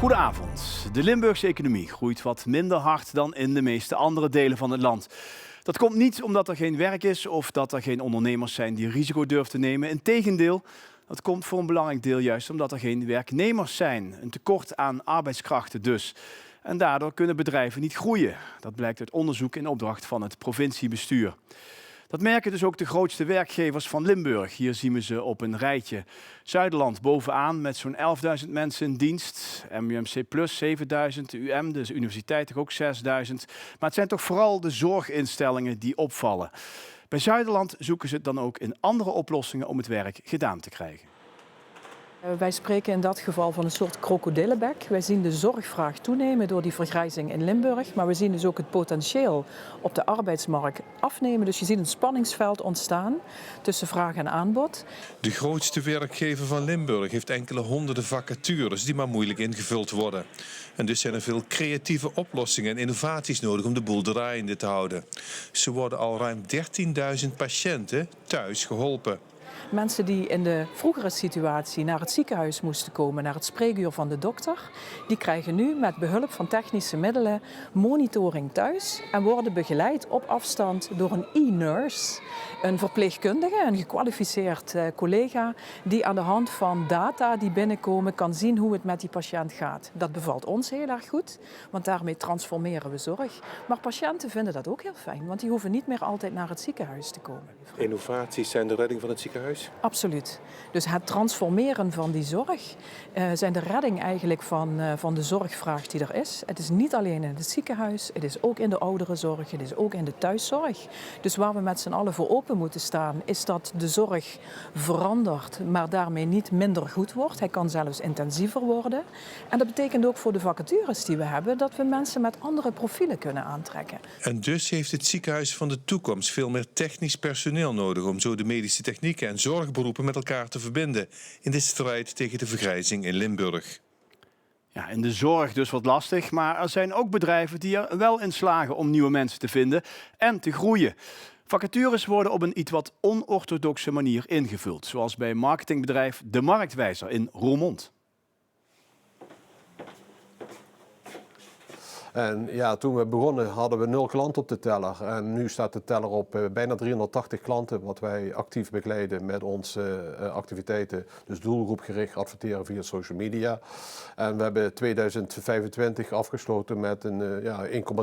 Goedenavond. De Limburgse economie groeit wat minder hard dan in de meeste andere delen van het land. Dat komt niet omdat er geen werk is of dat er geen ondernemers zijn die risico durven te nemen. Integendeel, dat komt voor een belangrijk deel juist omdat er geen werknemers zijn. Een tekort aan arbeidskrachten dus. En daardoor kunnen bedrijven niet groeien. Dat blijkt uit onderzoek in opdracht van het provinciebestuur. Dat merken dus ook de grootste werkgevers van Limburg. Hier zien we ze op een rijtje. Zuiderland bovenaan met zo'n 11.000 mensen in dienst. MUMC plus 7.000, de UM, dus universiteit toch ook 6.000. Maar het zijn toch vooral de zorginstellingen die opvallen. Bij Zuiderland zoeken ze dan ook in andere oplossingen om het werk gedaan te krijgen. Wij spreken in dat geval van een soort krokodillenbek. Wij zien de zorgvraag toenemen door die vergrijzing in Limburg. Maar we zien dus ook het potentieel op de arbeidsmarkt afnemen. Dus je ziet een spanningsveld ontstaan tussen vraag en aanbod. De grootste werkgever van Limburg heeft enkele honderden vacatures die maar moeilijk ingevuld worden. En dus zijn er veel creatieve oplossingen en innovaties nodig om de boel draaiende te houden. Zo worden al ruim 13.000 patiënten thuis geholpen. Mensen die in de vroegere situatie naar het ziekenhuis moesten komen, naar het spreekuur van de dokter, die krijgen nu met behulp van technische middelen monitoring thuis en worden begeleid op afstand door een e-nurse, een verpleegkundige, een gekwalificeerd collega die aan de hand van data die binnenkomen kan zien hoe het met die patiënt gaat. Dat bevalt ons heel erg goed, want daarmee transformeren we zorg. Maar patiënten vinden dat ook heel fijn, want die hoeven niet meer altijd naar het ziekenhuis te komen. Innovaties zijn de redding van het ziekenhuis? Absoluut. Dus het transformeren van die zorg zijn de redding eigenlijk van de zorgvraag die er is. Het is niet alleen in het ziekenhuis, het is ook in de ouderenzorg, het is ook in de thuiszorg. Dus waar we met z'n allen voor open moeten staan, is dat de zorg verandert, maar daarmee niet minder goed wordt. Hij kan zelfs intensiever worden. En dat betekent ook voor de vacatures die we hebben, dat we mensen met andere profielen kunnen aantrekken. En dus heeft het ziekenhuis van de toekomst veel meer technisch personeel nodig om zo de medische technieken en zorgberoepen met elkaar te verbinden in de strijd tegen de vergrijzing in Limburg. Ja, in de zorg dus wat lastig, maar er zijn ook bedrijven die er wel in slagen om nieuwe mensen te vinden en te groeien. Vacatures worden op een iets wat onorthodoxe manier ingevuld, zoals bij marketingbedrijf De Marktwijzer in Roermond. En ja, toen we begonnen hadden we 0 klanten op de teller. En nu staat de teller op bijna 380 klanten, wat wij actief begeleiden met onze activiteiten. Dus doelgroepgericht adverteren via social media. En we hebben 2025 afgesloten met een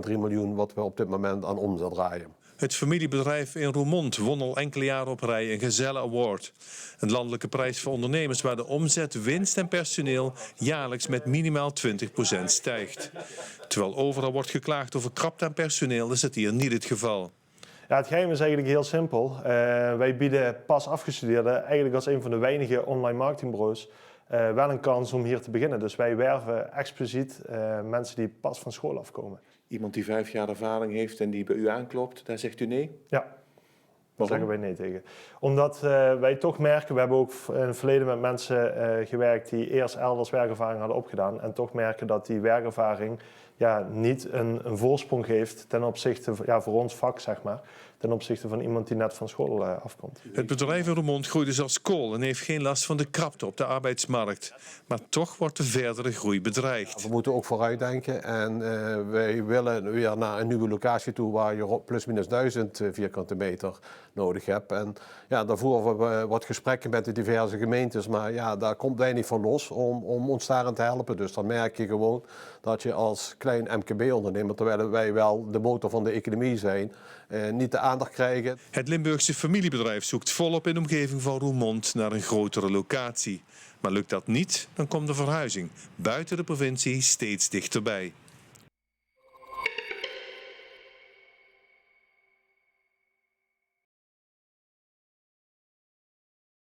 1,3 miljoen wat we op dit moment aan omzet draaien. Het familiebedrijf in Roermond won al enkele jaren op rij een Gazelle Award. Een landelijke prijs voor ondernemers waar de omzet, winst en personeel jaarlijks met minimaal 20% stijgt. Terwijl overal wordt geklaagd over krapte aan personeel, is dat hier niet het geval. Ja, het geheim is eigenlijk heel simpel. Wij bieden pas afgestudeerden, eigenlijk als een van de weinige online marketingbureaus, wel een kans om hier te beginnen. Dus wij werven expliciet mensen die pas van school afkomen. Iemand die 5 jaar ervaring heeft en die bij u aanklopt, daar zegt u nee? Ja, daar zeggen wij nee tegen. Omdat wij toch merken, we hebben ook in het verleden met mensen gewerkt die eerst elders werkervaring hadden opgedaan. En toch merken dat die werkervaring niet een voorsprong geeft ten opzichte voor ons vak, zeg maar. Ten opzichte van iemand die net van school afkomt. Het bedrijf in Roermond groeit dus als kool en heeft geen last van de krapte op de arbeidsmarkt. Maar toch wordt de verdere groei bedreigd. We moeten ook vooruitdenken en wij willen weer naar een nieuwe locatie toe waar je plusminus 1000 vierkante meter nodig hebt. En ja, daar voeren we wat gesprekken met de diverse gemeentes, maar daar komt weinig van los om ons daarin te helpen. Dus dan merk je gewoon dat je als klein MKB-ondernemer, terwijl wij wel de motor van de economie zijn, niet de aandacht krijgen. Het Limburgse familiebedrijf zoekt volop in de omgeving van Roermond naar een grotere locatie. Maar lukt dat niet, dan komt de verhuizing buiten de provincie steeds dichterbij.